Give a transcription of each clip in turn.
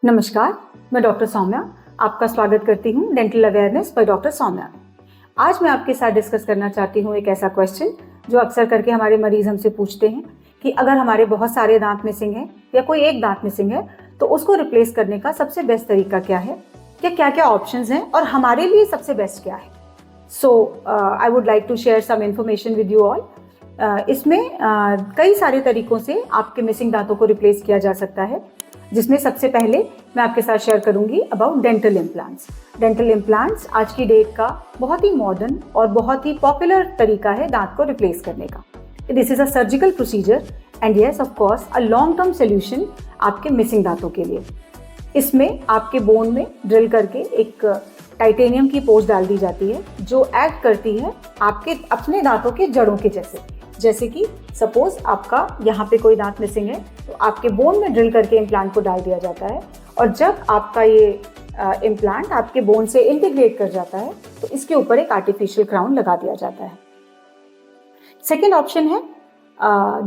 नमस्कार, मैं डॉक्टर सौम्या आपका स्वागत करती हूँ dental awareness by doctor Soumya. आज मैं आपके साथ डिस्कस करना चाहती हूँ एक ऐसा क्वेश्चन जो अक्सर करके हमारे मरीज हमसे पूछते हैं कि अगर हमारे बहुत सारे दांत मिसिंग हैं या कोई एक दांत मिसिंग है तो उसको रिप्लेस करने का सबसे बेस्ट तरीका क्या है, या क्या क्या ऑप्शंस हैं और हमारे लिए सबसे बेस्ट क्या है। So I would like to share some information with you all. इसमें कई सारे तरीकों से आपके मिसिंग दांतों को रिप्लेस किया जा सकता है, जिसमें सबसे पहले मैं आपके साथ शेयर करूंगी about dental implants. Dental implants आज की डेट का बहुत ही मॉडर्न और बहुत ही पॉपुलर तरीका है दांत को रिप्लेस करने का। This is a surgical procedure and yes of course a long term solution आपके मिसिंग दांतों के लिए। इसमें आपके बोन में ड्रिल करके एक टाइटेनियम की पोस्ट डाल दी जाती है जो एक्ट करती है आपके अपने दांतों के जड़ों के जैसे कि सपोज आपका यहाँ पे कोई दांत मिसिंग है तो आपके बोन में ड्रिल करके इम्प्लांट को डाल दिया जाता है, और जब आपका ये इम्प्लांट आपके बोन से इंटीग्रेट कर जाता है तो इसके ऊपर एक आर्टिफिशियल क्राउन लगा दिया जाता है। सेकेंड ऑप्शन है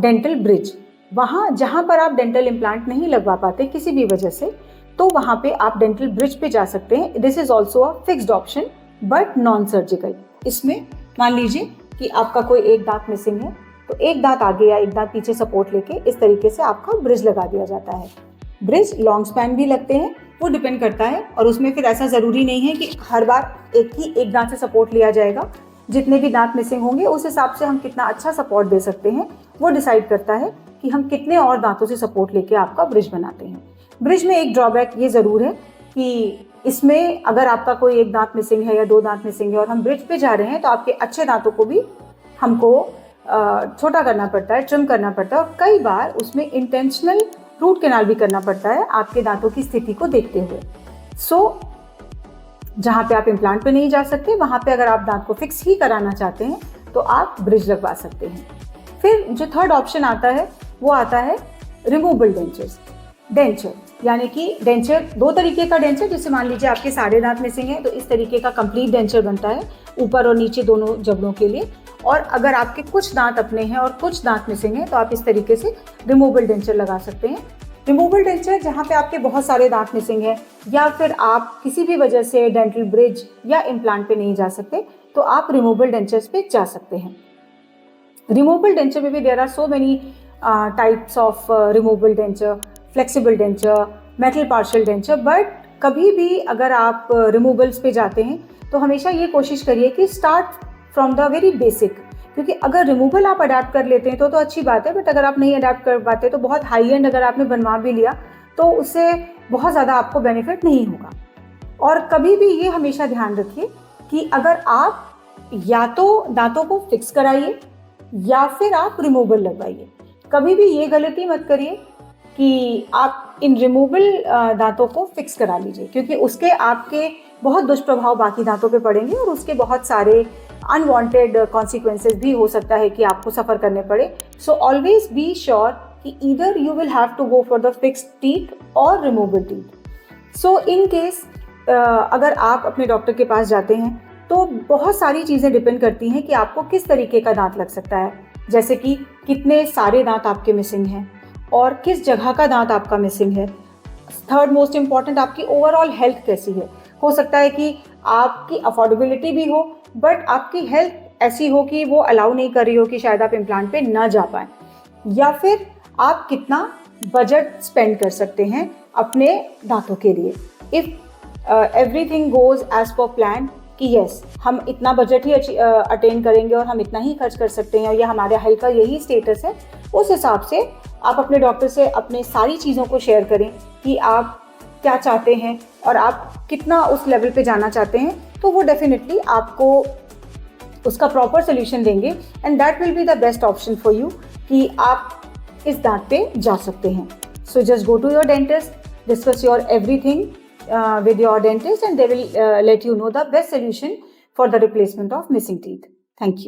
डेंटल ब्रिज। वहाँ जहाँ पर आप डेंटल इम्प्लांट नहीं लगवा पाते किसी भी वजह से, तो वहाँ पे आप डेंटल ब्रिज पे जा सकते हैं। This is also a fixed option but non surgical. इसमें मान लीजिए कि आपका कोई एक दांत मिसिंग है तो एक दांत आगे या एक दांत पीछे सपोर्ट लेके इस तरीके से आपका ब्रिज लगा दिया जाता है। ब्रिज लॉन्ग स्पैन भी लगते हैं, वो डिपेंड करता है, और उसमें फिर ऐसा ज़रूरी नहीं है कि हर बार एक दांत से सपोर्ट लिया जाएगा। जितने भी दांत मिसिंग होंगे उस हिसाब से हम कितना अच्छा सपोर्ट दे सकते हैं वो डिसाइड करता है कि हम कितने और दांतों से सपोर्ट लेके आपका ब्रिज बनाते हैं। ब्रिज में एक ड्रॉबैक ये ज़रूर है कि इसमें अगर आपका कोई एक दांत मिसिंग है या दो दांत मिसिंग है और हम ब्रिज पे जा रहे हैं तो आपके अच्छे दांतों को भी हमको छोटा करना पड़ता है, ट्रिम करना पड़ता है, और कई बार उसमें इंटेंशनल रूट कैनाल भी करना पड़ता है आपके दांतों की स्थिति को देखते हुए। सो जहाँ पे आप इम्प्लांट पे नहीं जा सकते वहाँ पे अगर आप दांत को फिक्स ही कराना चाहते हैं तो आप ब्रिज लगवा सकते हैं। फिर जो थर्ड ऑप्शन आता है वो आता है रिमूवेबल डेंचर्स। डेंचर यानी कि डेंचर दो तरीके का डेंचर, जैसे मान लीजिए आपके सारे दांत मिसिंग है तो इस तरीके का कंप्लीट डेंचर बनता है ऊपर और नीचे दोनों जबड़ों के लिए, और अगर आपके कुछ दांत अपने हैं और कुछ दांत मिसिंग है तो आप इस तरीके से रिमूवेबल डेंचर लगा सकते हैं। रिमूवेबल डेंचर जहाँ पे आपके बहुत सारे दांत मिसिंग है या फिर आप किसी भी वजह से डेंटल ब्रिज या इम्प्लांट पे नहीं जा सकते तो आप रिमूवेबल डेंचर्स पे जा सकते हैं। रिमूवेबल डेंचर में भी there are so many types of removable denture, flexible denture, metal partial denture, but कभी भी अगर आप रिमूवल्स पे जाते हैं तो हमेशा ये कोशिश करिए कि start from the very basic, क्योंकि अगर रिमूवल आप अडेप्ट कर लेते हैं तो अच्छी बात है, बट अगर आप नहीं अडेप्ट कर पाते तो बहुत हाई एंड अगर आपने बनवा भी लिया तो उससे बहुत ज़्यादा आपको बेनिफिट नहीं होगा। और कभी भी ये हमेशा ध्यान रखिए कि अगर आप या तो दांतों को फिक्स कराइए या फिर आप रिमूवल लगवाइए। कभी भी ये गलती मत करिए कि आप इन रिमूवल दांतों को फिक्स करा लीजिए, क्योंकि उसके आपके बहुत दुष्प्रभाव बाकी दांतों पे पड़ेंगे और उसके बहुत सारे अनवांटेड कॉन्सिक्वेंसेस भी हो सकता है कि आपको सफ़र करने पड़े। सो ऑलवेज बी श्योर कि either you will have to go for the fixed teeth और removal teeth. So in case अगर आप अपने डॉक्टर के पास जाते हैं तो बहुत सारी चीज़ें डिपेंड करती हैं कि आपको किस तरीके का दांत लग सकता है, जैसे कि कितने सारे दांत आपके मिसिंग हैं और किस जगह का दांत आपका मिसिंग है। थर्ड मोस्ट इम्पॉर्टेंट, आपकी ओवरऑल हेल्थ कैसी है। हो सकता है कि आपकी अफोर्डेबिलिटी भी हो बट आपकी हेल्थ ऐसी हो कि वो अलाउ नहीं कर रही हो कि शायद आप इम्प्लांट पे ना जा पाएँ, या फिर आप कितना बजट स्पेंड कर सकते हैं अपने दांतों के लिए। If everything goes as per plan कि यस हम इतना बजट ही अटेन करेंगे और हम इतना ही खर्च कर सकते हैं और यह हमारे हेल्थ का यही स्टेटस है, उस हिसाब से आप अपने डॉक्टर से अपने सारी चीज़ों को शेयर करें कि आप क्या चाहते हैं और आप कितना उस लेवल पे जाना चाहते हैं, तो वो डेफिनेटली आपको उसका प्रॉपर सोल्यूशन देंगे and that will be the best option for you कि आप इस दांत पे जा सकते हैं। So just go to your dentist, discuss your everything with your dentist and they will let you know the best solution for the replacement of missing teeth. Thank you.